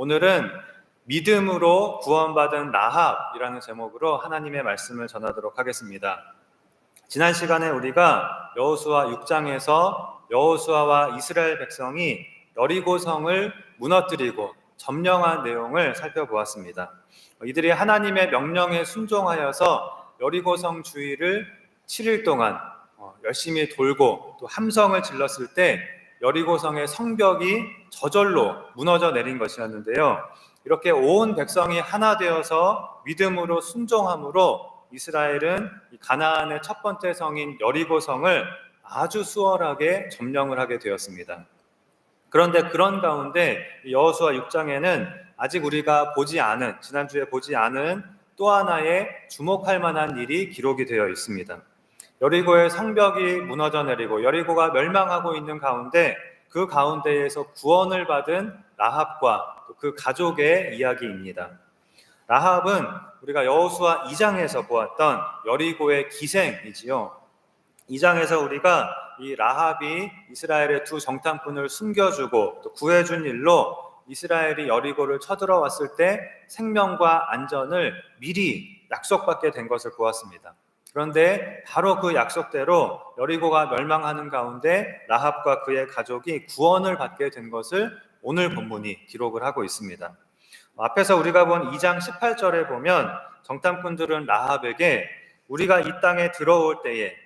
오늘은 믿음으로 구원받은 라합이라는 제목으로 하나님의 말씀을 전하도록 하겠습니다. 지난 시간에 우리가 여호수아 6장에서 여호수아와 이스라엘 백성이 여리고성을 무너뜨리고 점령한 내용을 살펴보았습니다. 이들이 하나님의 명령에 순종하여서 여리고성 주위를 7일 동안 열심히 돌고 또 함성을 질렀을 때 여리고성의 성벽이 저절로 무너져 내린 것이었는데요. 이렇게 온 백성이 하나 되어서 믿음으로 순종함으로 이스라엘은 가나안의 첫 번째 성인 여리고성을 아주 수월하게 점령을 하게 되었습니다. 그런데 그런 가운데 여호수아 6장에는 아직 우리가 지난주에 보지 않은 또 하나의 주목할 만한 일이 기록이 되어 있습니다. 여리고의 성벽이 무너져 내리고 여리고가 멸망하고 있는 가운데 그 가운데에서 구원을 받은 라합과 그 가족의 이야기입니다. 라합은 우리가 여호수아 2장에서 보았던 여리고의 기생이지요. 2장에서 우리가 이 라합이 이스라엘의 두 정탐꾼을 숨겨주고 또 구해준 일로 이스라엘이 여리고를 쳐들어왔을 때 생명과 안전을 미리 약속받게 된 것을 보았습니다. 그런데 바로 그 약속대로 여리고가 멸망하는 가운데 라합과 그의 가족이 구원을 받게 된 것을 오늘 본문이 기록을 하고 있습니다. 앞에서 우리가 본 2장 18절에 보면 정탐꾼들은 라합에게 우리가 이 땅에 들어올 때에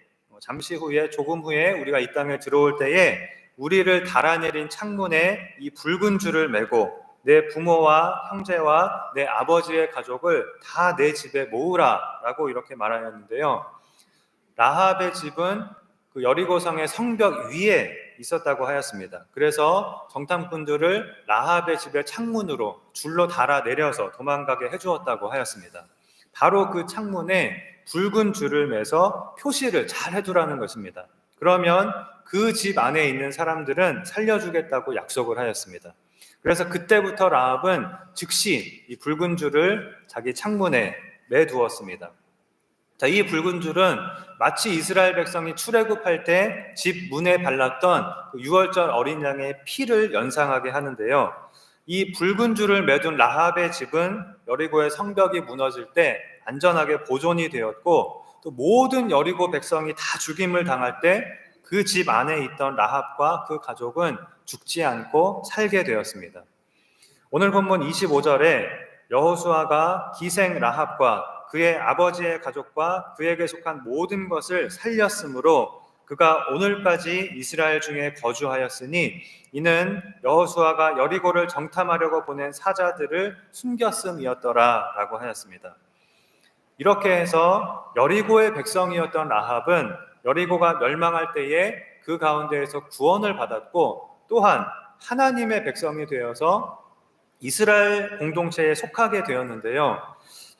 조금 후에 우리가 이 땅에 들어올 때에 우리를 달아내린 창문에 이 붉은 줄을 매고 내 부모와 형제와 내 아버지의 가족을 다 내 집에 모으라 라고 이렇게 말하였는데요. 라합의 집은 그 여리고성의 성벽 위에 있었다고 하였습니다. 그래서 정탐꾼들을 라합의 집의 창문으로 줄로 달아 내려서 도망가게 해주었다고 하였습니다. 바로 그 창문에 붉은 줄을 매서 표시를 잘 해두라는 것입니다. 그러면 그 집 안에 있는 사람들은 살려주겠다고 약속을 하였습니다. 그래서 그때부터 라합은 즉시 이 붉은 줄을 자기 창문에 매두었습니다. 자, 이 붉은 줄은 마치 이스라엘 백성이 출애굽할 때 집 문에 발랐던 그 유월절 어린 양의 피를 연상하게 하는데요. 이 붉은 줄을 매둔 라합의 집은 여리고의 성벽이 무너질 때 안전하게 보존이 되었고 또 모든 여리고 백성이 다 죽임을 당할 때 그 집 안에 있던 라합과 그 가족은 죽지 않고 살게 되었습니다. 오늘 본문 25절에 여호수아가 기생 라합과 그의 아버지의 가족과 그에게 속한 모든 것을 살렸으므로 그가 오늘까지 이스라엘 중에 거주하였으니 이는 여호수아가 여리고를 정탐하려고 보낸 사자들을 숨겼음이었더라 라고 하였습니다. 이렇게 해서 여리고의 백성이었던 라합은 여리고가 멸망할 때에 그 가운데에서 구원을 받았고 또한 하나님의 백성이 되어서 이스라엘 공동체에 속하게 되었는데요.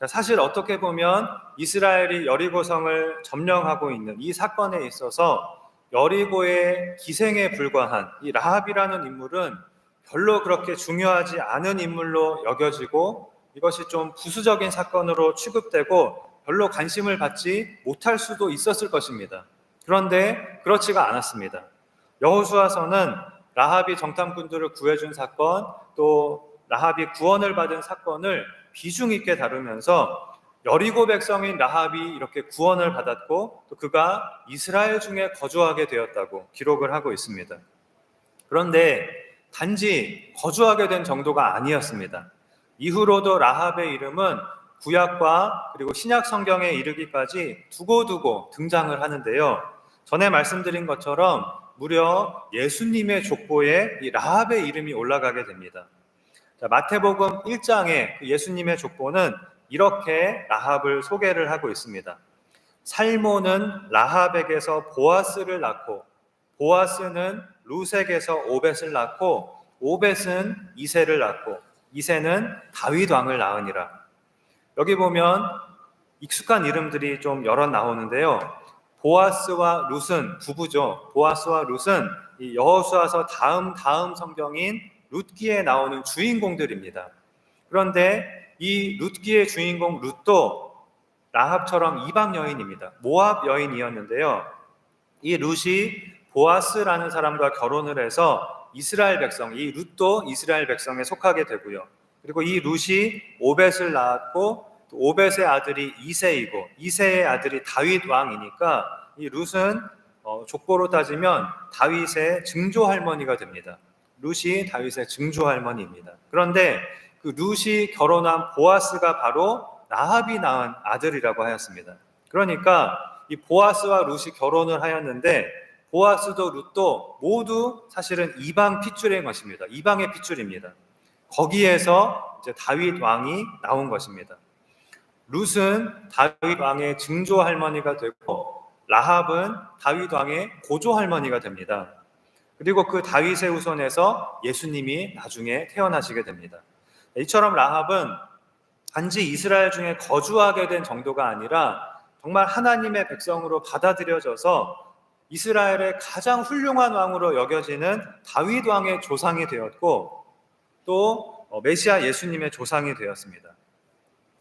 사실 어떻게 보면 이스라엘이 여리고성을 점령하고 있는 이 사건에 있어서 여리고의 기생에 불과한 이 라합이라는 인물은 별로 그렇게 중요하지 않은 인물로 여겨지고 이것이 좀 부수적인 사건으로 취급되고 별로 관심을 받지 못할 수도 있었을 것입니다. 그런데 그렇지가 않았습니다. 여호수아서는 라합이 정탐꾼들을 구해준 사건, 또 라합이 구원을 받은 사건을 비중 있게 다루면서 여리고 백성인 라합이 이렇게 구원을 받았고 또 그가 이스라엘 중에 거주하게 되었다고 기록을 하고 있습니다. 그런데 단지 거주하게 된 정도가 아니었습니다. 이후로도 라합의 이름은 구약과 그리고 신약 성경에 이르기까지 두고두고 등장을 하는데요. 전에 말씀드린 것처럼 무려 예수님의 족보에 이 라합의 이름이 올라가게 됩니다. 자, 마태복음 1장에 예수님의 족보는 이렇게 라합을 소개를 하고 있습니다. 살모는 라합에게서 보아스를 낳고 보아스는 루색에서 오벳을 낳고 오벳은 이새를 낳고 이새는 다윗 왕을 낳으니라. 여기 보면 익숙한 이름들이 좀 여러 나오는데요. 보아스와 룻은 부부죠. 보아스와 룻은 이 여호수아서 다음 성경인 룻기에 나오는 주인공들입니다. 그런데 이 룻기의 주인공 룻도 라합처럼 이방 여인입니다. 모압 여인이었는데요. 이 룻이 보아스라는 사람과 결혼을 해서 이스라엘 백성, 이 룻도 이스라엘 백성에 속하게 되고요. 그리고 이 룻이 오벳을 낳았고 또 오벳의 아들이 이새이고 이새의 아들이 다윗 왕이니까 이 룻은 족보로 따지면 다윗의 증조 할머니가 됩니다. 룻이 다윗의 증조 할머니입니다. 그런데 그 룻이 결혼한 보아스가 바로 라합이 낳은 아들이라고 하였습니다. 그러니까 이 보아스와 룻이 결혼을 하였는데 보아스도 룻도 모두 사실은 이방 핏줄인 것입니다. 이방의 핏줄입니다. 거기에서 이제 다윗 왕이 나온 것입니다. 룻은 다윗 왕의 증조 할머니가 되고 라합은 다윗 왕의 고조 할머니가 됩니다. 그리고 그 다윗의 후손에서 예수님이 나중에 태어나시게 됩니다. 이처럼 라합은 단지 이스라엘 중에 거주하게 된 정도가 아니라 정말 하나님의 백성으로 받아들여져서 이스라엘의 가장 훌륭한 왕으로 여겨지는 다윗 왕의 조상이 되었고 또 메시아 예수님의 조상이 되었습니다.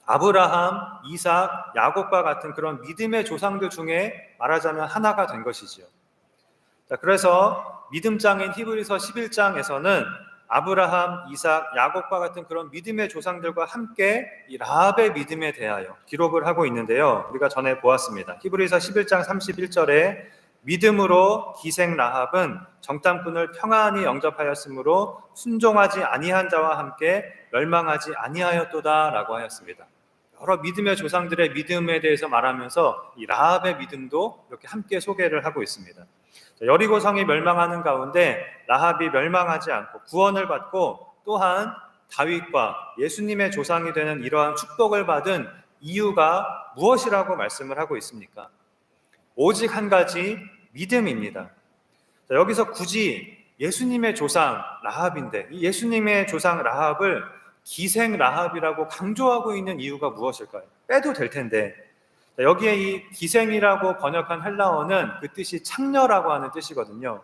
아브라함, 이삭, 야곱과 같은 그런 믿음의 조상들 중에 말하자면 하나가 된 것이지요. 그래서 믿음장인 히브리서 11장에서는 아브라함, 이삭, 야곱과 같은 그런 믿음의 조상들과 함께 이 라합의 믿음에 대하여 기록을 하고 있는데요. 우리가 전에 보았습니다. 히브리서 11장 31절에 믿음으로 기생 라합은 정탐꾼을 평안히 영접하였으므로 순종하지 아니한 자와 함께 멸망하지 아니하였도다 라고 하였습니다. 여러 믿음의 조상들의 믿음에 대해서 말하면서 이 라합의 믿음도 이렇게 함께 소개를 하고 있습니다. 여리고성이 멸망하는 가운데 라합이 멸망하지 않고 구원을 받고 또한 다윗과 예수님의 조상이 되는 이러한 축복을 받은 이유가 무엇이라고 말씀을 하고 있습니까? 오직 한 가지 믿음입니다. 여기서 굳이 예수님의 조상 라합인데 이 예수님의 조상 라합을 기생 라합이라고 강조하고 있는 이유가 무엇일까요? 빼도 될 텐데 여기에 이 기생이라고 번역한 헬라어는 그 뜻이 창녀라고 하는 뜻이거든요.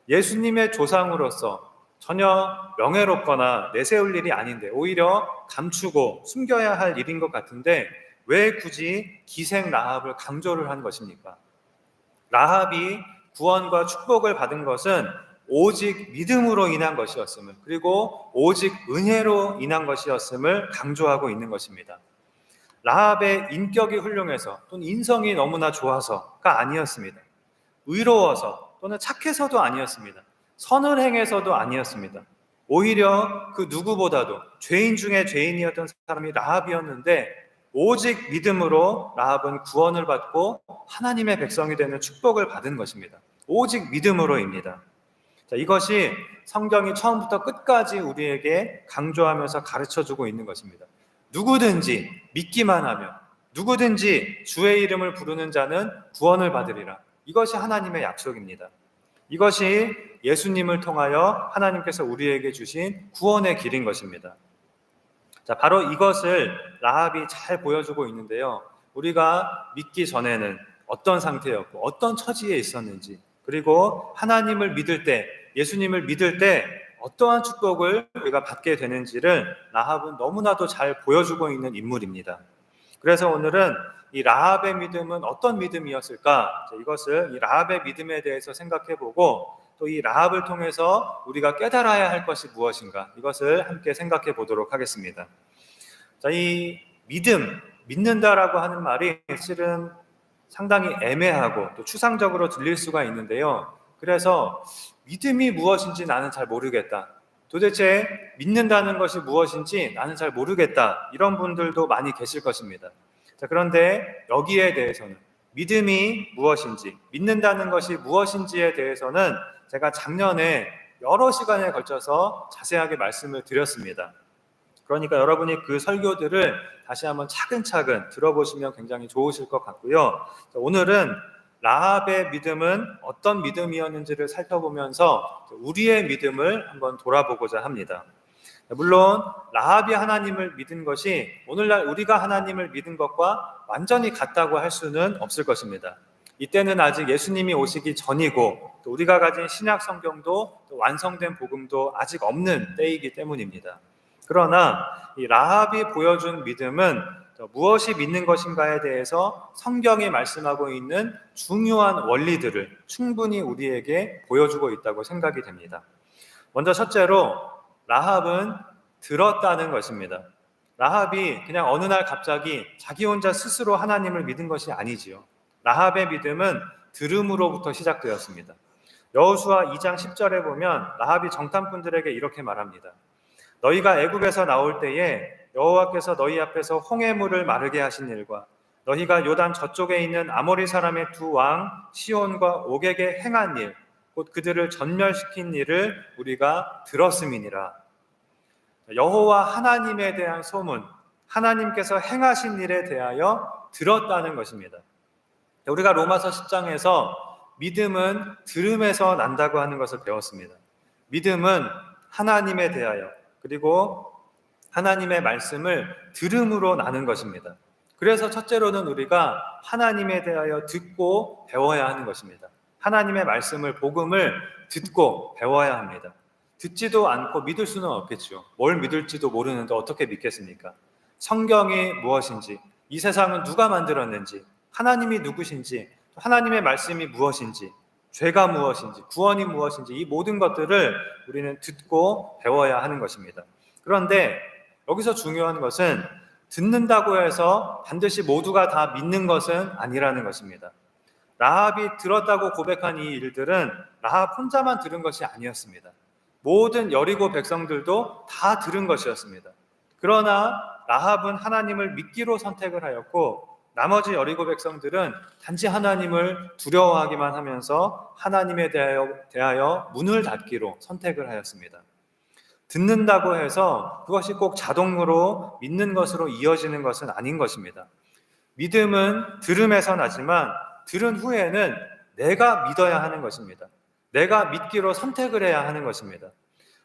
예수님의 조상으로서 전혀 명예롭거나 내세울 일이 아닌데 오히려 감추고 숨겨야 할 일인 것 같은데 왜 굳이 기생 라합을 강조를 한 것입니까? 라합이 구원과 축복을 받은 것은 오직 믿음으로 인한 것이었음을 그리고 오직 은혜로 인한 것이었음을 강조하고 있는 것입니다. 라합의 인격이 훌륭해서 또는 인성이 너무나 좋아서가 아니었습니다. 의로워서 또는 착해서도 아니었습니다. 선을 행해서도 아니었습니다. 오히려 그 누구보다도 죄인 중에 죄인이었던 사람이 라합이었는데 오직 믿음으로 라합은 구원을 받고 하나님의 백성이 되는 축복을 받은 것입니다. 오직 믿음으로입니다. 자, 이것이 성경이 처음부터 끝까지 우리에게 강조하면서 가르쳐주고 있는 것입니다. 누구든지 믿기만 하면 누구든지 주의 이름을 부르는 자는 구원을 받으리라. 이것이 하나님의 약속입니다. 이것이 예수님을 통하여 하나님께서 우리에게 주신 구원의 길인 것입니다. 자, 바로 이것을 라합이 잘 보여주고 있는데요. 우리가 믿기 전에는 어떤 상태였고 어떤 처지에 있었는지 그리고 하나님을 믿을 때 예수님을 믿을 때 어떠한 축복을 우리가 받게 되는지를 라합은 너무나도 잘 보여주고 있는 인물입니다. 그래서 오늘은 이 라합의 믿음은 어떤 믿음이었을까? 이것을 이 라합의 믿음에 대해서 생각해보고 또 이 라합을 통해서 우리가 깨달아야 할 것이 무엇인가? 이것을 함께 생각해 보도록 하겠습니다. 자, 이 믿는다라고 하는 말이 사실은 상당히 애매하고 또 추상적으로 들릴 수가 있는데요. 그래서 믿음이 무엇인지 나는 잘 모르겠다. 도대체 믿는다는 것이 무엇인지 나는 잘 모르겠다. 이런 분들도 많이 계실 것입니다. 자, 그런데 여기에 대해서는 믿음이 무엇인지, 믿는다는 것이 무엇인지에 대해서는 제가 작년에 여러 시간에 걸쳐서 자세하게 말씀을 드렸습니다. 그러니까 여러분이 그 설교들을 다시 한번 차근차근 들어보시면 굉장히 좋으실 것 같고요. 오늘은 라합의 믿음은 어떤 믿음이었는지를 살펴보면서 우리의 믿음을 한번 돌아보고자 합니다. 물론 라합이 하나님을 믿은 것이 오늘날 우리가 하나님을 믿은 것과 완전히 같다고 할 수는 없을 것입니다. 이때는 아직 예수님이 오시기 전이고 또 우리가 가진 신약 성경도 또 완성된 복음도 아직 없는 때이기 때문입니다. 그러나 이 라합이 보여준 믿음은 무엇이 믿는 것인가에 대해서 성경이 말씀하고 있는 중요한 원리들을 충분히 우리에게 보여주고 있다고 생각이 됩니다. 먼저 첫째로 라합은 들었다는 것입니다. 라합이 그냥 어느 날 갑자기 자기 혼자 스스로 하나님을 믿은 것이 아니지요. 라합의 믿음은 들음으로부터 시작되었습니다. 여호수아 2장 10절에 보면 라합이 정탐꾼들에게 이렇게 말합니다. 너희가 애굽에서 나올 때에 여호와께서 너희 앞에서 홍해물을 마르게 하신 일과 너희가 요단 저쪽에 있는 아모리 사람의 두 왕 시온과 옥에게 행한 일, 곧 그들을 전멸시킨 일을 우리가 들었음이니라. 여호와 하나님에 대한 소문, 하나님께서 행하신 일에 대하여 들었다는 것입니다. 우리가 로마서 10장에서 믿음은 들음에서 난다고 하는 것을 배웠습니다. 믿음은 하나님에 대하여, 그리고 하나님의 말씀을 들음으로 나는 것입니다. 그래서 첫째로는 우리가 하나님에 대하여 듣고 배워야 하는 것입니다. 하나님의 말씀을, 복음을 듣고 배워야 합니다. 듣지도 않고 믿을 수는 없겠죠. 뭘 믿을지도 모르는데 어떻게 믿겠습니까? 성경이 무엇인지, 이 세상은 누가 만들었는지, 하나님이 누구신지, 하나님의 말씀이 무엇인지, 죄가 무엇인지, 구원이 무엇인지, 이 모든 것들을 우리는 듣고 배워야 하는 것입니다. 그런데 여기서 중요한 것은 듣는다고 해서 반드시 모두가 다 믿는 것은 아니라는 것입니다. 라합이 들었다고 고백한 이 일들은 라합 혼자만 들은 것이 아니었습니다. 모든 여리고 백성들도 다 들은 것이었습니다. 그러나 라합은 하나님을 믿기로 선택을 하였고 나머지 여리고 백성들은 단지 하나님을 두려워하기만 하면서 하나님에 대하여 문을 닫기로 선택을 하였습니다. 듣는다고 해서 그것이 꼭 자동으로 믿는 것으로 이어지는 것은 아닌 것입니다. 믿음은 들음에서 나지만 들은 후에는 내가 믿어야 하는 것입니다. 내가 믿기로 선택을 해야 하는 것입니다.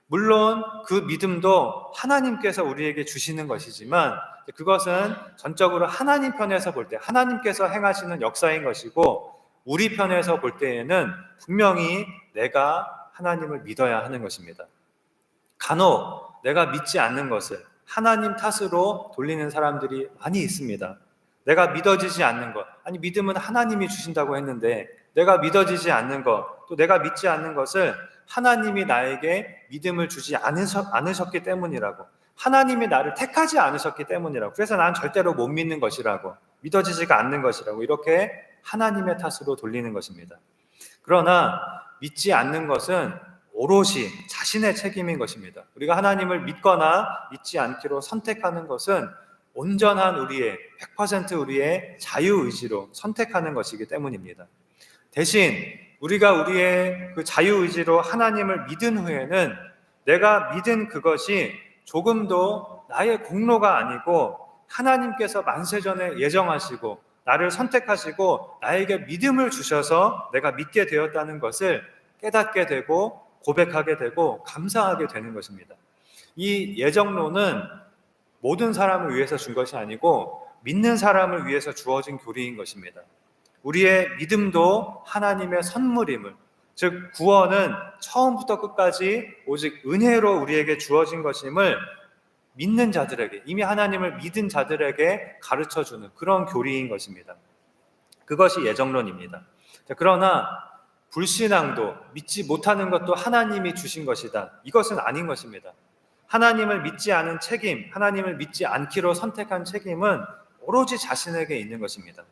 물론 그 믿음도 하나님께서 우리에게 주시는 것이지만 그것은 전적으로 하나님 편에서 볼 때 하나님께서 행하시는 역사인 것이고 우리 편에서 볼 때에는 분명히 내가 하나님을 믿어야 하는 것입니다. 간혹 내가 믿지 않는 것을 하나님 탓으로 돌리는 사람들이 많이 있습니다. 내가 믿어지지 않는 것, 아니 믿음은 하나님이 주신다고 했는데 내가 믿어지지 않는 것, 또 내가 믿지 않는 것을 하나님이 나에게 믿음을 주지 않으셨기 때문이라고, 하나님이 나를 택하지 않으셨기 때문이라고, 그래서 난 절대로 못 믿는 것이라고, 믿어지지가 않는 것이라고 이렇게 하나님의 탓으로 돌리는 것입니다. 그러나 믿지 않는 것은 오롯이 자신의 책임인 것입니다. 우리가 하나님을 믿거나 믿지 않기로 선택하는 것은 온전한 우리의 100% 우리의 자유의지로 선택하는 것이기 때문입니다. 대신 우리가 우리의 그 자유의지로 하나님을 믿은 후에는 내가 믿은 그것이 조금도 나의 공로가 아니고 하나님께서 만세전에 예정하시고 나를 선택하시고 나에게 믿음을 주셔서 내가 믿게 되었다는 것을 깨닫게 되고 고백하게 되고 감사하게 되는 것입니다. 이 예정론은 모든 사람을 위해서 준 것이 아니고 믿는 사람을 위해서 주어진 교리인 것입니다. 우리의 믿음도 하나님의 선물임을, 즉 구원은 처음부터 끝까지 오직 은혜로 우리에게 주어진 것임을 믿는 자들에게, 이미 하나님을 믿은 자들에게 가르쳐주는 그런 교리인 것입니다. 그것이 예정론입니다. 그러나 불신앙도 믿지 못하는 것도 하나님이 주신 것이다, 이것은 아닌 것입니다. 하나님을 믿지 않은 책임, 하나님을 믿지 않기로 선택한 책임은 오로지 자신에게 있는 것입니다.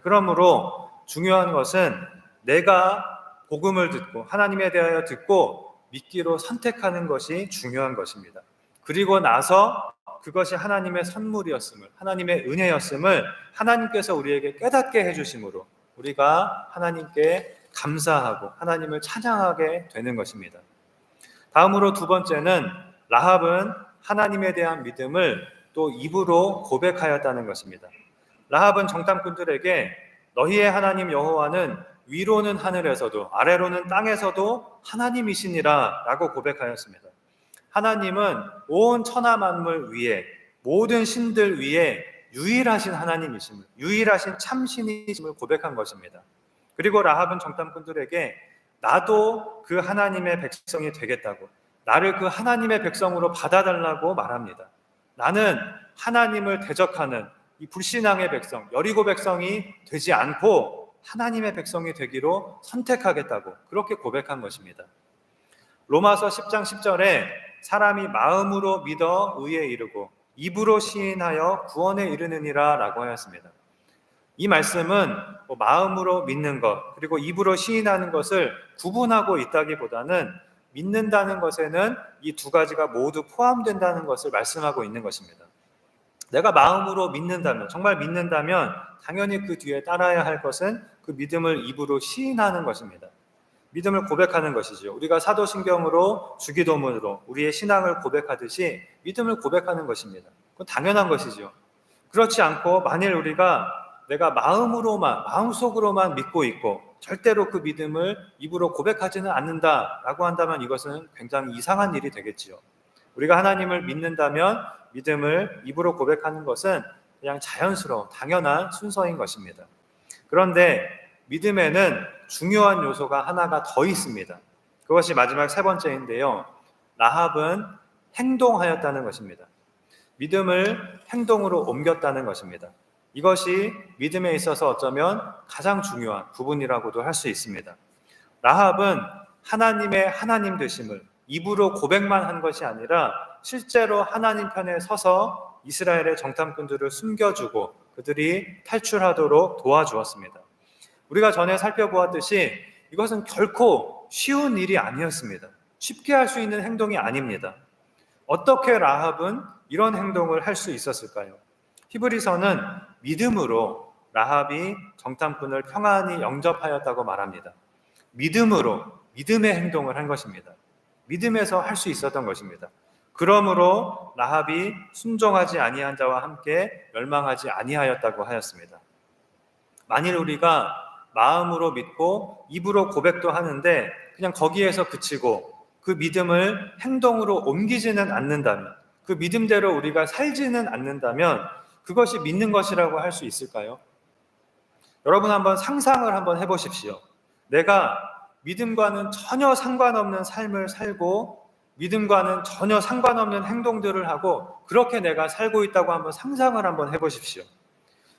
그러므로 중요한 것은 내가 복음을 듣고 하나님에 대하여 듣고 믿기로 선택하는 것이 중요한 것입니다. 그리고 나서 그것이 하나님의 선물이었음을, 하나님의 은혜였음을 하나님께서 우리에게 깨닫게 해주심으로 우리가 하나님께 감사하고 하나님을 찬양하게 되는 것입니다. 다음으로 두 번째는 라합은 하나님에 대한 믿음을 또 입으로 고백하였다는 것입니다. 라합은 정탐꾼들에게 너희의 하나님 여호와는 위로는 하늘에서도 아래로는 땅에서도 하나님이시니라 라고 고백하였습니다. 하나님은 온 천하 만물 위에, 모든 신들 위에 유일하신 하나님이심을, 유일하신 참신이심을 고백한 것입니다. 그리고 라합은 정탐꾼들에게 나도 그 하나님의 백성이 되겠다고, 나를 그 하나님의 백성으로 받아달라고 말합니다. 나는 하나님을 대적하는 이 불신앙의 백성, 여리고 백성이 되지 않고 하나님의 백성이 되기로 선택하겠다고 그렇게 고백한 것입니다. 로마서 10장 10절에 사람이 마음으로 믿어 의에 이르고 입으로 시인하여 구원에 이르느니라 라고 하였습니다. 이 말씀은 마음으로 믿는 것 그리고 입으로 시인하는 것을 구분하고 있다기보다는 믿는다는 것에는 이 두 가지가 모두 포함된다는 것을 말씀하고 있는 것입니다. 내가 마음으로 믿는다면, 정말 믿는다면 당연히 그 뒤에 따라야 할 것은 그 믿음을 입으로 시인하는 것입니다. 믿음을 고백하는 것이죠. 우리가 사도신경으로 주기도문으로 우리의 신앙을 고백하듯이 믿음을 고백하는 것입니다. 그건 당연한 것이죠. 그렇지 않고 만일 우리가 내가 마음속으로만 믿고 있고 절대로 그 믿음을 입으로 고백하지는 않는다라고 한다면 이것은 굉장히 이상한 일이 되겠지요. 우리가 하나님을 믿는다면 믿음을 입으로 고백하는 것은 그냥 자연스러운 당연한 순서인 것입니다. 그런데 믿음에는 중요한 요소가 하나가 더 있습니다. 그것이 마지막 세 번째인데요. 라합은 행동하였다는 것입니다. 믿음을 행동으로 옮겼다는 것입니다. 이것이 믿음에 있어서 어쩌면 가장 중요한 부분이라고도 할 수 있습니다. 라합은 하나님의 하나님 되심을 입으로 고백만 한 것이 아니라 실제로 하나님 편에 서서 이스라엘의 정탐꾼들을 숨겨주고 그들이 탈출하도록 도와주었습니다. 우리가 전에 살펴보았듯이 이것은 결코 쉬운 일이 아니었습니다. 쉽게 할 수 있는 행동이 아닙니다. 어떻게 라합은 이런 행동을 할 수 있었을까요? 히브리서는 믿음으로 라합이 정탐꾼을 평안히 영접하였다고 말합니다. 믿음으로, 믿음의 행동을 한 것입니다. 믿음에서 할 수 있었던 것입니다. 그러므로 라합이 순종하지 아니한 자와 함께 멸망하지 아니하였다고 하였습니다. 만일 우리가 마음으로 믿고 입으로 고백도 하는데 그냥 거기에서 그치고 그 믿음을 행동으로 옮기지는 않는다면, 그 믿음대로 우리가 살지는 않는다면 그것이 믿는 것이라고 할 수 있을까요? 여러분 한번 상상을 한번 해보십시오. 내가 믿음과는 전혀 상관없는 삶을 살고 믿음과는 전혀 상관없는 행동들을 하고 그렇게 내가 살고 있다고 한번 상상을 한번 해보십시오.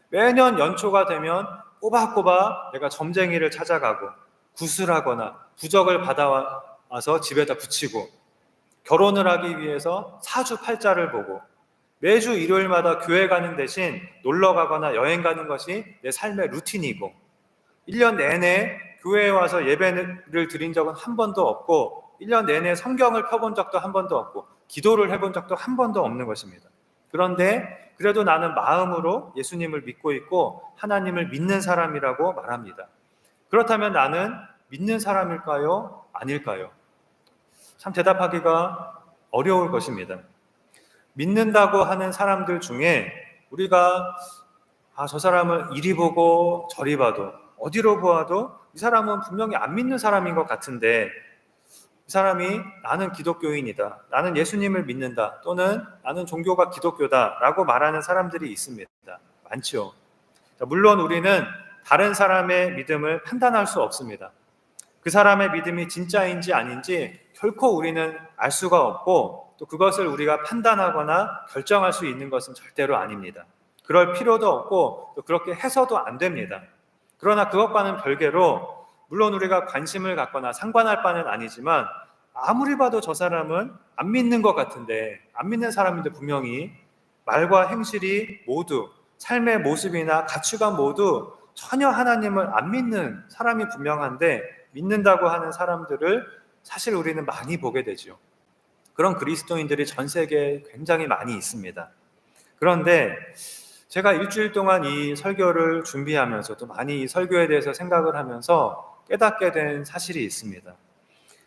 매년 연초가 되면 꼬박꼬박 내가 점쟁이를 찾아가고 구슬하거나 부적을 받아와서 집에다 붙이고 결혼을 하기 위해서 사주팔자를 보고 매주 일요일마다 교회 가는 대신 놀러 가거나 여행 가는 것이 내 삶의 루틴이고 1년 내내 교회에 와서 예배를 드린 적은 한 번도 없고 1년 내내 성경을 펴본 적도 한 번도 없고 기도를 해본 적도 한 번도 없는 것입니다. 그런데 그래도 나는 마음으로 예수님을 믿고 있고 하나님을 믿는 사람이라고 말합니다. 그렇다면 나는 믿는 사람일까요? 아닐까요? 참 대답하기가 어려울 것입니다. 믿는다고 하는 사람들 중에 우리가 저 사람을 이리 보고 저리 봐도 어디로 보아도 이 사람은 분명히 안 믿는 사람인 것 같은데 이 사람이 나는 기독교인이다, 나는 예수님을 믿는다, 또는 나는 종교가 기독교다 라고 말하는 사람들이 있습니다. 많죠. 물론 우리는 다른 사람의 믿음을 판단할 수 없습니다. 그 사람의 믿음이 진짜인지 아닌지 결코 우리는 알 수가 없고 또 그것을 우리가 판단하거나 결정할 수 있는 것은 절대로 아닙니다. 그럴 필요도 없고 또 그렇게 해서도 안 됩니다. 그러나 그것과는 별개로 물론 우리가 관심을 갖거나 상관할 바는 아니지만 아무리 봐도 저 사람은 안 믿는 것 같은데, 안 믿는 사람인데 분명히 말과 행실이 모두 삶의 모습이나 가치관 모두 전혀 하나님을 안 믿는 사람이 분명한데 믿는다고 하는 사람들을 사실 우리는 많이 보게 되죠. 그런 그리스도인들이 전 세계에 굉장히 많이 있습니다. 그런데 제가 일주일 동안 이 설교를 준비하면서도 많이 이 설교에 대해서 생각을 하면서 깨닫게 된 사실이 있습니다.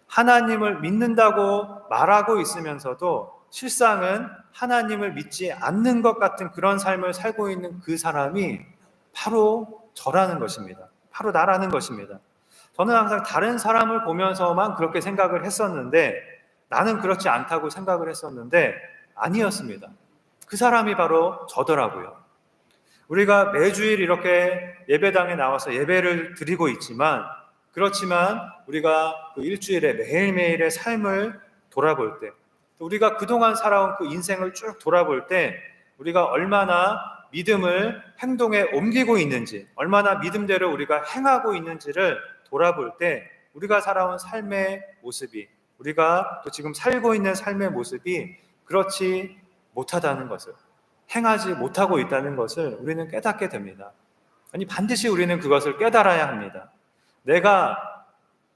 하나님을 믿는다고 말하고 있으면서도 실상은 하나님을 믿지 않는 것 같은 그런 삶을 살고 있는 그 사람이 바로 저라는 것입니다. 바로 나라는 것입니다. 저는 항상 다른 사람을 보면서만 그렇게 생각을 했었는데 나는 그렇지 않다고 생각을 했었는데 아니었습니다. 그 사람이 바로 저더라고요. 우리가 매주일 이렇게 예배당에 나와서 예배를 드리고 있지만 그렇지만 우리가 그 일주일에 매일매일의 삶을 돌아볼 때 또 우리가 그동안 살아온 그 인생을 쭉 돌아볼 때 우리가 얼마나 믿음을 행동에 옮기고 있는지 얼마나 믿음대로 우리가 행하고 있는지를 돌아볼 때 우리가 살아온 삶의 모습이 우리가 또 지금 살고 있는 삶의 모습이 그렇지 못하다는 것을, 행하지 못하고 있다는 것을 우리는 깨닫게 됩니다. 아니, 반드시 우리는 그것을 깨달아야 합니다. 내가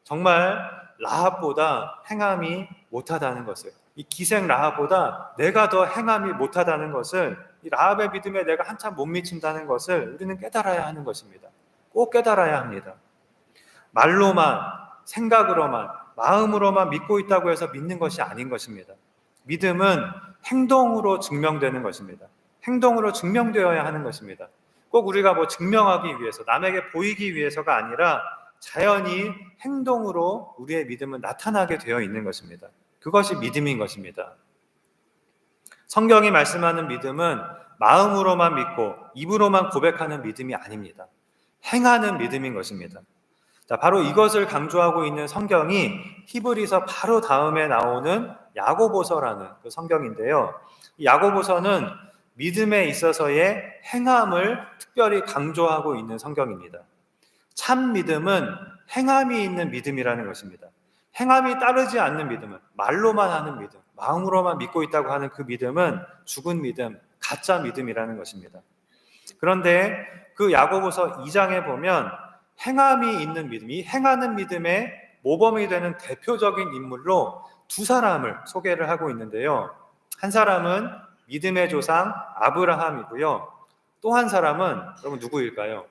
정말 라합보다 행함이 못하다는 것을, 이 기생 라합보다 내가 더 행함이 못하다는 것을, 이 라합의 믿음에 내가 한참 못 미친다는 것을 우리는 깨달아야 하는 것입니다. 꼭 깨달아야 합니다. 말로만, 생각으로만, 마음으로만 믿고 있다고 해서 믿는 것이 아닌 것입니다. 믿음은 행동으로 증명되는 것입니다. 행동으로 증명되어야 하는 것입니다. 꼭 우리가 증명하기 위해서, 남에게 보이기 위해서가 아니라 자연히 행동으로 우리의 믿음은 나타나게 되어 있는 것입니다. 그것이 믿음인 것입니다. 성경이 말씀하는 믿음은 마음으로만 믿고 입으로만 고백하는 믿음이 아닙니다. 행하는 믿음인 것입니다. 자, 바로 이것을 강조하고 있는 성경이 히브리서 바로 다음에 나오는 야고보서라는 그 성경인데요. 이 야고보서는 믿음에 있어서의 행함을 특별히 강조하고 있는 성경입니다. 참 믿음은 행함이 있는 믿음이라는 것입니다. 행함이 따르지 않는 믿음은, 말로만 하는 믿음, 마음으로만 믿고 있다고 하는 그 믿음은 죽은 믿음, 가짜 믿음이라는 것입니다. 그런데 그 야고보서 2장에 보면 행함이 있는 믿음, 이 행하는 믿음의 모범이 되는 대표적인 인물로 두 사람을 소개를 하고 있는데요. 한 사람은 믿음의 조상 아브라함이고요. 또 한 사람은 여러분 누구일까요?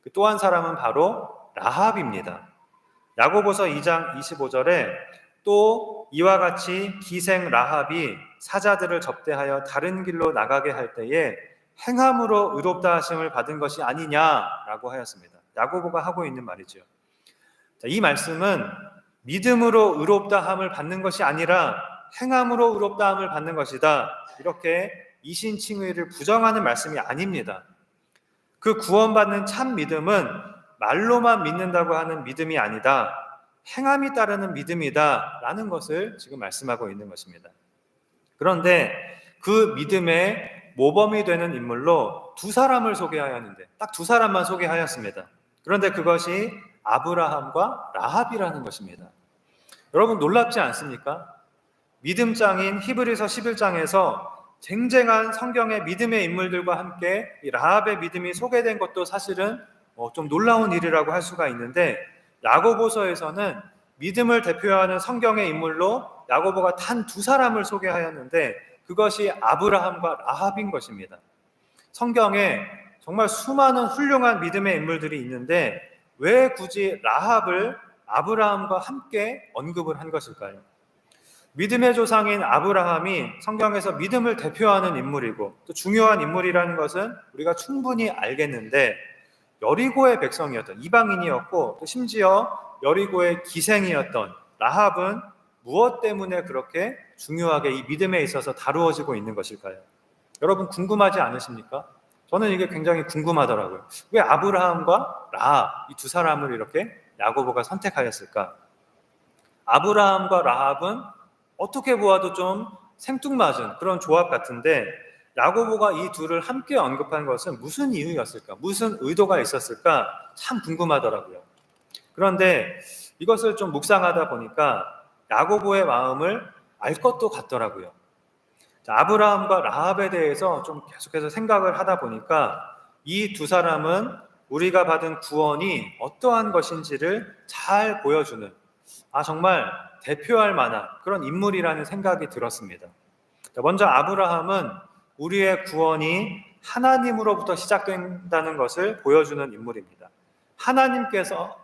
그 또 한 사람은 바로 라합입니다. 야고보서 2장 25절에 또 이와 같이 기생 라합이 사자들을 접대하여 다른 길로 나가게 할 때에 행함으로 의롭다 하심을 받은 것이 아니냐라고 하였습니다. 야고보가 하고 있는 말이죠. 자, 이 말씀은 믿음으로 의롭다함을 받는 것이 아니라 행함으로 의롭다함을 받는 것이다, 이렇게 이신칭의를 부정하는 말씀이 아닙니다. 그 구원받는 참 믿음은 말로만 믿는다고 하는 믿음이 아니다, 행함이 따르는 믿음이다 라는 것을 지금 말씀하고 있는 것입니다. 그런데 그 믿음의 모범이 되는 인물로 두 사람을 소개하였는데, 딱 두 사람만 소개하였습니다. 그런데 그것이 아브라함과 라합이라는 것입니다. 여러분 놀랍지 않습니까? 믿음장인 히브리서 11장에서 쟁쟁한 성경의 믿음의 인물들과 함께 이 라합의 믿음이 소개된 것도 사실은 좀 놀라운 일이라고 할 수가 있는데, 야고보서에서는 믿음을 대표하는 성경의 인물로 야고보가 단 두 사람을 소개하였는데 그것이 아브라함과 라합인 것입니다. 성경에 정말 수많은 훌륭한 믿음의 인물들이 있는데 왜 굳이 라합을 아브라함과 함께 언급을 한 것일까요? 믿음의 조상인 아브라함이 성경에서 믿음을 대표하는 인물이고 또 중요한 인물이라는 것은 우리가 충분히 알겠는데, 여리고의 백성이었던, 이방인이었고 또 심지어 여리고의 기생이었던 라합은 무엇 때문에 그렇게 중요하게 이 믿음에 있어서 다루어지고 있는 것일까요? 여러분 궁금하지 않으십니까? 저는 이게 굉장히 궁금하더라고요. 왜 아브라함과 라합, 이 두 사람을 이렇게 야고보가 선택하였을까? 아브라함과 라합은 어떻게 보아도 좀 생뚱맞은 그런 조합 같은데 야고보가 이 둘을 함께 언급한 것은 무슨 이유였을까? 무슨 의도가 있었을까? 참 궁금하더라고요. 그런데 이것을 좀 묵상하다 보니까 야고보의 마음을 알 것도 같더라고요. 아브라함과 라합에 대해서 좀 계속해서 생각을 하다 보니까 이 두 사람은 우리가 받은 구원이 어떠한 것인지를 잘 보여주는, 정말 대표할 만한 그런 인물이라는 생각이 들었습니다. 먼저 아브라함은 우리의 구원이 하나님으로부터 시작된다는 것을 보여주는 인물입니다. 하나님께서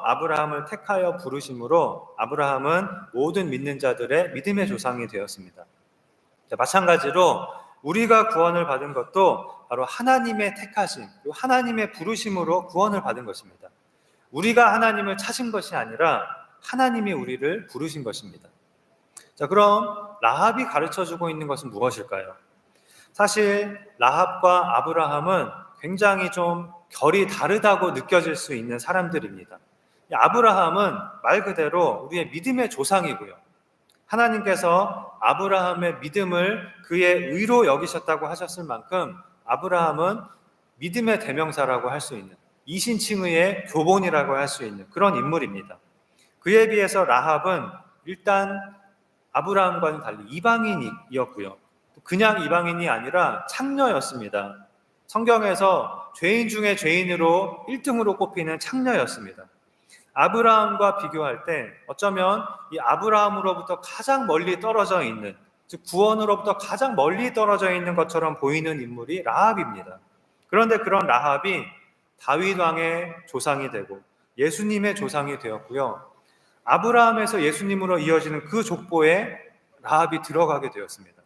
아브라함을 택하여 부르심으로 아브라함은 모든 믿는 자들의 믿음의 조상이 되었습니다. 마찬가지로 우리가 구원을 받은 것도 바로 하나님의 택하심, 그리고 하나님의 부르심으로 구원을 받은 것입니다. 우리가 하나님을 찾은 것이 아니라 하나님이 우리를 부르신 것입니다. 자, 그럼 라합이 가르쳐주고 있는 것은 무엇일까요? 사실 라합과 아브라함은 굉장히 좀 결이 다르다고 느껴질 수 있는 사람들입니다. 아브라함은 말 그대로 우리의 믿음의 조상이고요. 하나님께서 아브라함의 믿음을 그의 의로 여기셨다고 하셨을 만큼 아브라함은 믿음의 대명사라고 할 수 있는, 이신칭의의 교본이라고 할 수 있는 그런 인물입니다. 그에 비해서 라합은 일단 아브라함과는 달리 이방인이었고요. 그냥 이방인이 아니라 창녀였습니다. 성경에서 죄인 중에 죄인으로 1등으로 꼽히는 창녀였습니다. 아브라함과 비교할 때 어쩌면 이 아브라함으로부터 가장 멀리 떨어져 있는, 즉 구원으로부터 가장 멀리 떨어져 있는 것처럼 보이는 인물이 라합입니다. 그런데 그런 라합이 다윗 왕의 조상이 되고 예수님의 조상이 되었고요. 아브라함에서 예수님으로 이어지는 그 족보에 라합이 들어가게 되었습니다.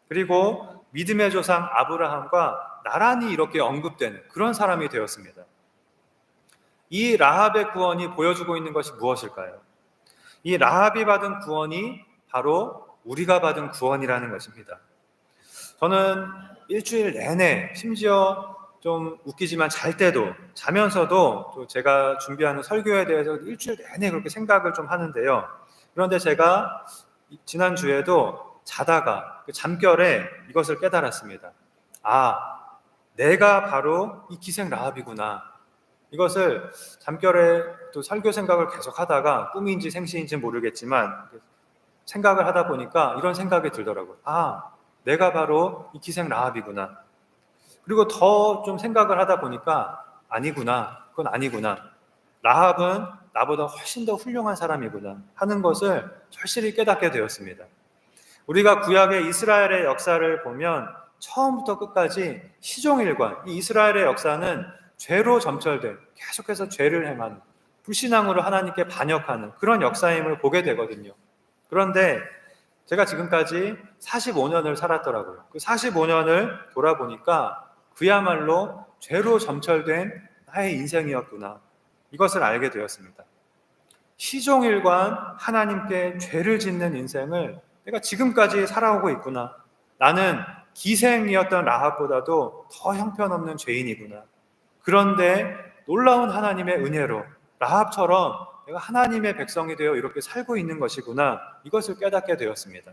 그리고 믿음의 조상 아브라함과 나란히 이렇게 언급되는 그런 사람이 되었습니다. 이 라합의 구원이 보여주고 있는 것이 무엇일까요? 이 라합이 받은 구원이 바로 우리가 받은 구원이라는 것입니다. 저는 일주일 내내, 심지어 좀 웃기지만 잘 때도, 자면서도 또 제가 준비하는 설교에 대해서 일주일 내내 그렇게 생각을 좀 하는데요. 그런데 제가 지난주에도 자다가 그 잠결에 이것을 깨달았습니다. 내가 바로 이 기생 라합이구나. 이것을 잠결에 또 설교 생각을 계속 하다가 꿈인지 생시인지 모르겠지만 생각을 하다 보니까 이런 생각이 들더라고요. 내가 바로 이 기생 라합이구나. 그리고 더 좀 생각을 하다 보니까 아니구나. 그건 아니구나. 라합은 나보다 훨씬 더 훌륭한 사람이구나 하는 것을 절실히 깨닫게 되었습니다. 우리가 구약의 이스라엘의 역사를 보면 처음부터 끝까지 시종일관, 이 이스라엘의 역사는 죄로 점철된, 계속해서 죄를 행하는, 불신앙으로 하나님께 반역하는 그런 역사임을 보게 되거든요. 그런데 제가 지금까지 45년을 살았더라고요. 그 45년을 돌아보니까 그야말로 죄로 점철된 나의 인생이었구나. 이것을 알게 되었습니다. 시종일관 하나님께 죄를 짓는 인생을 내가 지금까지 살아오고 있구나. 나는 기생이었던 라합보다도 더 형편없는 죄인이구나. 그런데 놀라운 하나님의 은혜로 라합처럼 내가 하나님의 백성이 되어 이렇게 살고 있는 것이구나. 이것을 깨닫게 되었습니다.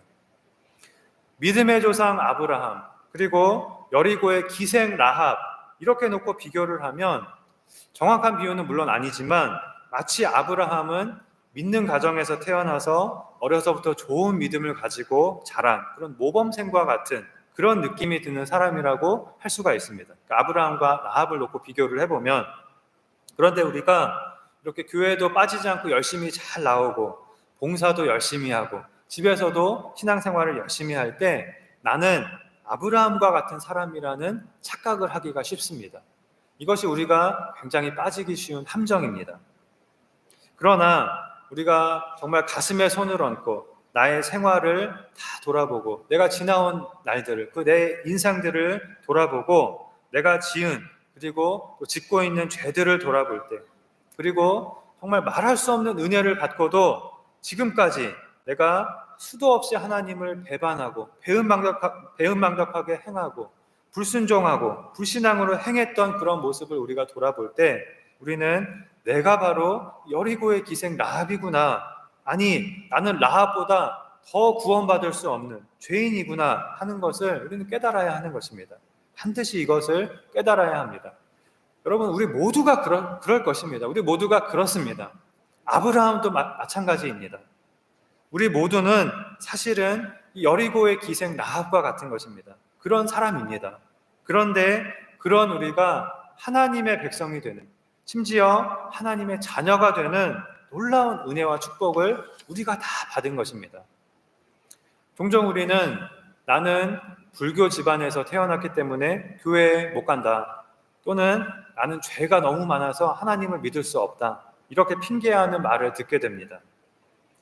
믿음의 조상 아브라함, 그리고 여리고의 기생 라합, 이렇게 놓고 비교를 하면 정확한 비유는 물론 아니지만 마치 아브라함은 믿는 가정에서 태어나서 어려서부터 좋은 믿음을 가지고 자란 그런 모범생과 같은 그런 느낌이 드는 사람이라고 할 수가 있습니다. 그러니까 아브라함과 라합을 놓고 비교를 해보면, 그런데 우리가 이렇게 교회도 빠지지 않고 열심히 잘 나오고 봉사도 열심히 하고 집에서도 신앙생활을 열심히 할 때 나는 아브라함과 같은 사람이라는 착각을 하기가 쉽습니다. 이것이 우리가 굉장히 빠지기 쉬운 함정입니다. 그러나 우리가 정말 가슴에 손을 얹고 나의 생활을 다 돌아보고 내가 지나온 날들을, 그 내 인상들을 돌아보고 내가 지은 그리고 또 짓고 있는 죄들을 돌아볼 때, 그리고 정말 말할 수 없는 은혜를 받고도 지금까지 내가 수도 없이 하나님을 배반하고 배은망덕하게 행하고 불순종하고 불신앙으로 행했던 그런 모습을 우리가 돌아볼 때 우리는 내가 바로 여리고의 기생 라합이구나, 아니 나는 라합보다 더 구원받을 수 없는 죄인이구나 하는 것을 우리는 깨달아야 하는 것입니다. 반드시 이것을 깨달아야 합니다. 여러분, 우리 모두가 그럴 것입니다. 우리 모두가 그렇습니다. 아브라함도 마찬가지입니다. 우리 모두는 사실은 여리고의 기생 라합과 같은 것입니다. 그런 사람입니다. 그런데 그런 우리가 하나님의 백성이 되는, 심지어 하나님의 자녀가 되는 놀라운 은혜와 축복을 우리가 다 받은 것입니다. 종종 우리는 나는 불교 집안에서 태어났기 때문에 교회에 못 간다, 또는 나는 죄가 너무 많아서 하나님을 믿을 수 없다, 이렇게 핑계하는 말을 듣게 됩니다.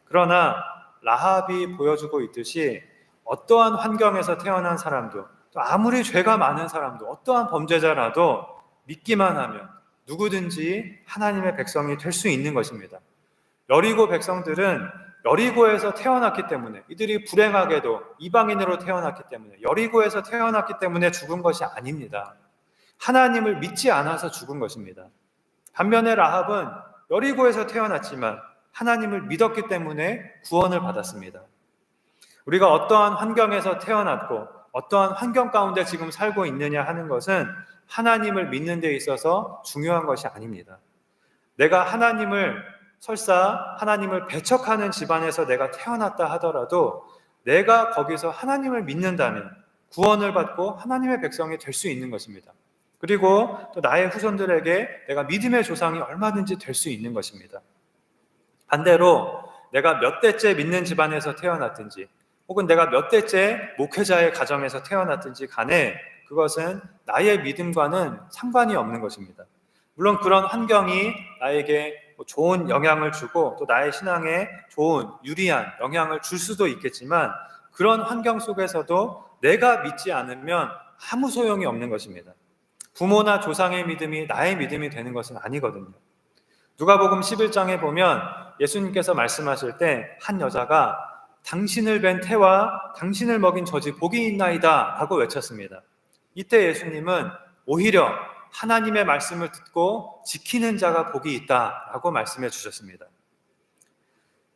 그러나 라합이 보여주고 있듯이 어떠한 환경에서 태어난 사람도, 또 아무리 죄가 많은 사람도, 어떠한 범죄자라도 믿기만 하면 누구든지 하나님의 백성이 될 수 있는 것입니다. 여리고 백성들은 여리고에서 태어났기 때문에, 이들이 불행하게도 이방인으로 태어났기 때문에, 여리고에서 태어났기 때문에 죽은 것이 아닙니다. 하나님을 믿지 않아서 죽은 것입니다. 반면에 라합은 여리고에서 태어났지만 하나님을 믿었기 때문에 구원을 받았습니다. 우리가 어떠한 환경에서 태어났고 어떠한 환경 가운데 지금 살고 있느냐 하는 것은 하나님을 믿는 데 있어서 중요한 것이 아닙니다. 내가 하나님을 설사 하나님을 배척하는 집안에서 내가 태어났다 하더라도 내가 거기서 하나님을 믿는다면 구원을 받고 하나님의 백성이 될 수 있는 것입니다. 그리고 또 나의 후손들에게 내가 믿음의 조상이 얼마든지 될 수 있는 것입니다. 반대로 내가 몇 대째 믿는 집안에서 태어났든지 혹은 내가 몇 대째 목회자의 가정에서 태어났든지 간에 그것은 나의 믿음과는 상관이 없는 것입니다. 물론 그런 환경이 나에게 좋은 영향을 주고 또 나의 신앙에 좋은 유리한 영향을 줄 수도 있겠지만 그런 환경 속에서도 내가 믿지 않으면 아무 소용이 없는 것입니다. 부모나 조상의 믿음이 나의 믿음이 되는 것은 아니거든요. 누가복음 11장에 보면 예수님께서 말씀하실 때 한 여자가 당신을 뵌 태와 당신을 먹인 젖이 복이 있나이다 라고 외쳤습니다. 이때 예수님은 오히려 하나님의 말씀을 듣고 지키는 자가 복이 있다라고 말씀해 주셨습니다.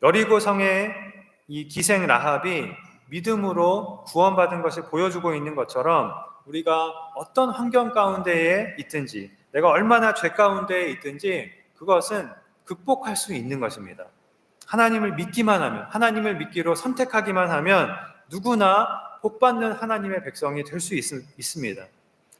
여리고 성의 이 기생 라합이 믿음으로 구원받은 것을 보여주고 있는 것처럼 우리가 어떤 환경 가운데에 있든지 내가 얼마나 죄 가운데에 있든지 그것은 극복할 수 있는 것입니다. 하나님을 믿기만 하면, 하나님을 믿기로 선택하기만 하면 누구나 복받는 하나님의 백성이 될 수 있습니다.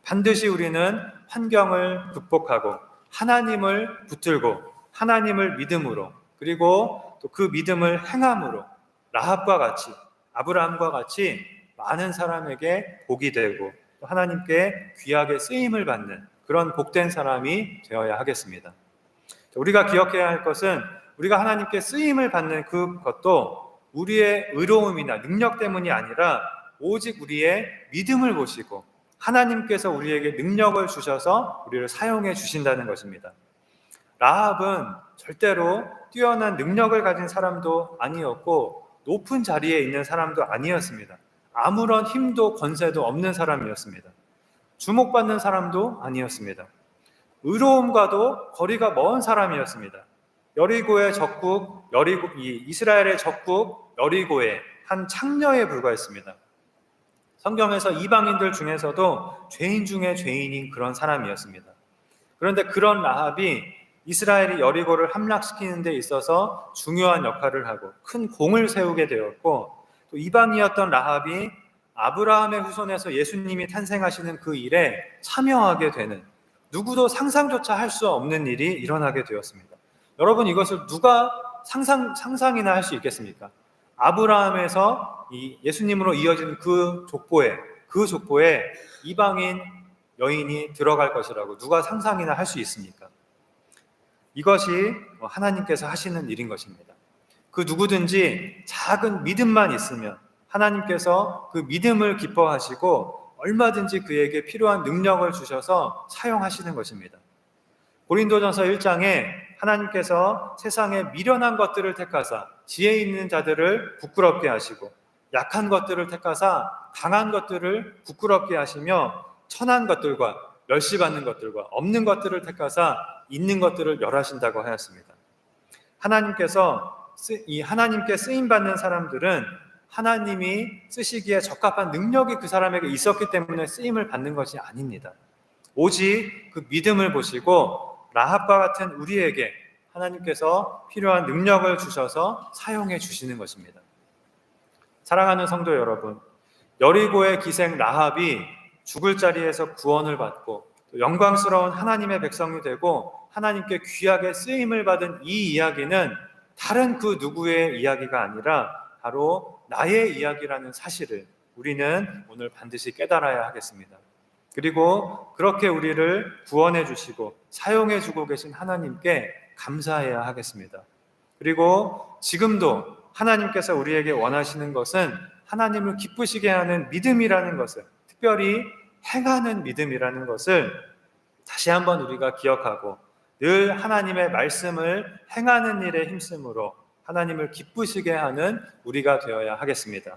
반드시 우리는 환경을 극복하고 하나님을 붙들고 하나님을 믿음으로 그리고 또 그 믿음을 행함으로 라합과 같이 아브라함과 같이 많은 사람에게 복이 되고 또 하나님께 귀하게 쓰임을 받는 그런 복된 사람이 되어야 하겠습니다. 우리가 기억해야 할 것은 우리가 하나님께 쓰임을 받는 그것도 우리의 의로움이나 능력 때문이 아니라 오직 우리의 믿음을 보시고 하나님께서 우리에게 능력을 주셔서 우리를 사용해 주신다는 것입니다. 라합은 절대로 뛰어난 능력을 가진 사람도 아니었고 높은 자리에 있는 사람도 아니었습니다. 아무런 힘도 권세도 없는 사람이었습니다. 주목받는 사람도 아니었습니다. 의로움과도 거리가 먼 사람이었습니다. 여리고의 적국, 이스라엘의 적국 여리고의 한 창녀에 불과했습니다. 성경에서 이방인들 중에서도 죄인 중에 죄인인 그런 사람이었습니다. 그런데 그런 라합이 이스라엘이 여리고를 함락시키는 데 있어서 중요한 역할을 하고 큰 공을 세우게 되었고 또 이방이었던 라합이 아브라함의 후손에서 예수님이 탄생하시는 그 일에 참여하게 되는 누구도 상상조차 할 수 없는 일이 일어나게 되었습니다. 여러분 이것을 누가 상상이나 할 수 있겠습니까? 아브라함에서 이 예수님으로 이어진 그 족보에 이방인 여인이 들어갈 것이라고 누가 상상이나 할 수 있습니까? 이것이 하나님께서 하시는 일인 것입니다. 그 누구든지 작은 믿음만 있으면 하나님께서 그 믿음을 기뻐하시고 얼마든지 그에게 필요한 능력을 주셔서 사용하시는 것입니다. 고린도전서 1장에 하나님께서 세상에 미련한 것들을 택하사 지혜 있는 자들을 부끄럽게 하시고 약한 것들을 택하사 강한 것들을 부끄럽게 하시며 천한 것들과 멸시받는 것들과 없는 것들을 택하사 있는 것들을 멸하신다고 하였습니다. 하나님께 쓰임받는 사람들은 하나님이 쓰시기에 적합한 능력이 그 사람에게 있었기 때문에 쓰임을 받는 것이 아닙니다. 오직 그 믿음을 보시고 라합과 같은 우리에게 하나님께서 필요한 능력을 주셔서 사용해 주시는 것입니다. 사랑하는 성도 여러분, 여리고의 기생 라합이 죽을 자리에서 구원을 받고 영광스러운 하나님의 백성이 되고 하나님께 귀하게 쓰임을 받은 이 이야기는 다른 그 누구의 이야기가 아니라 바로 나의 이야기라는 사실을 우리는 오늘 반드시 깨달아야 하겠습니다. 그리고 그렇게 우리를 구원해 주시고 사용해 주고 계신 하나님께 감사해야 하겠습니다. 그리고 지금도 하나님께서 우리에게 원하시는 것은 하나님을 기쁘시게 하는 믿음이라는 것을, 특별히 행하는 믿음이라는 것을 다시 한번 우리가 기억하고 늘 하나님의 말씀을 행하는 일에 힘쓰므로 하나님을 기쁘시게 하는 우리가 되어야 하겠습니다.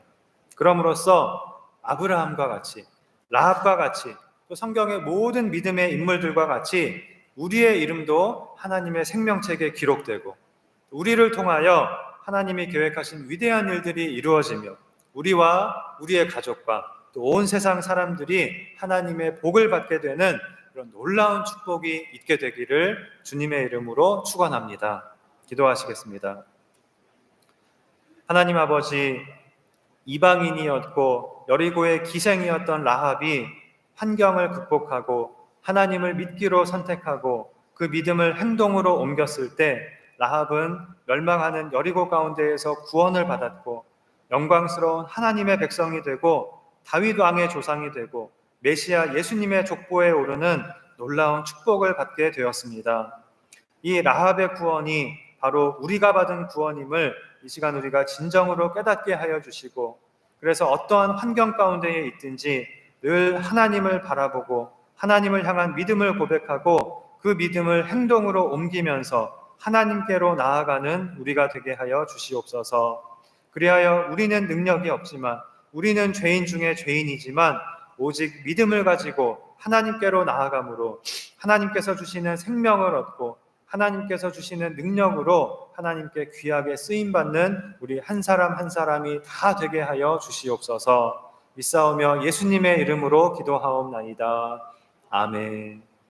그럼으로써 아브라함과 같이, 라합과 같이, 또 성경의 모든 믿음의 인물들과 같이 우리의 이름도 하나님의 생명책에 기록되고 우리를 통하여 하나님이 계획하신 위대한 일들이 이루어지며 우리와 우리의 가족과 또 온 세상 사람들이 하나님의 복을 받게 되는 그런 놀라운 축복이 있게 되기를 주님의 이름으로 축원합니다. 기도하시겠습니다. 하나님 아버지, 이방인이었고 여리고의 기생이었던 라합이 환경을 극복하고 하나님을 믿기로 선택하고 그 믿음을 행동으로 옮겼을 때 라합은 멸망하는 여리고 가운데에서 구원을 받았고 영광스러운 하나님의 백성이 되고 다윗 왕의 조상이 되고 메시아 예수님의 족보에 오르는 놀라운 축복을 받게 되었습니다. 이 라합의 구원이 바로 우리가 받은 구원임을 이 시간 우리가 진정으로 깨닫게 하여 주시고, 그래서 어떠한 환경 가운데에 있든지 늘 하나님을 바라보고 하나님을 향한 믿음을 고백하고 그 믿음을 행동으로 옮기면서 하나님께로 나아가는 우리가 되게 하여 주시옵소서. 그리하여 우리는 능력이 없지만, 우리는 죄인 중에 죄인이지만 오직 믿음을 가지고 하나님께로 나아감으로 하나님께서 주시는 생명을 얻고 하나님께서 주시는 능력으로 하나님께 귀하게 쓰임받는 우리 한 사람 한 사람이 다 되게 하여 주시옵소서. 믿사오며 예수님의 이름으로 기도하옵나이다. 아멘.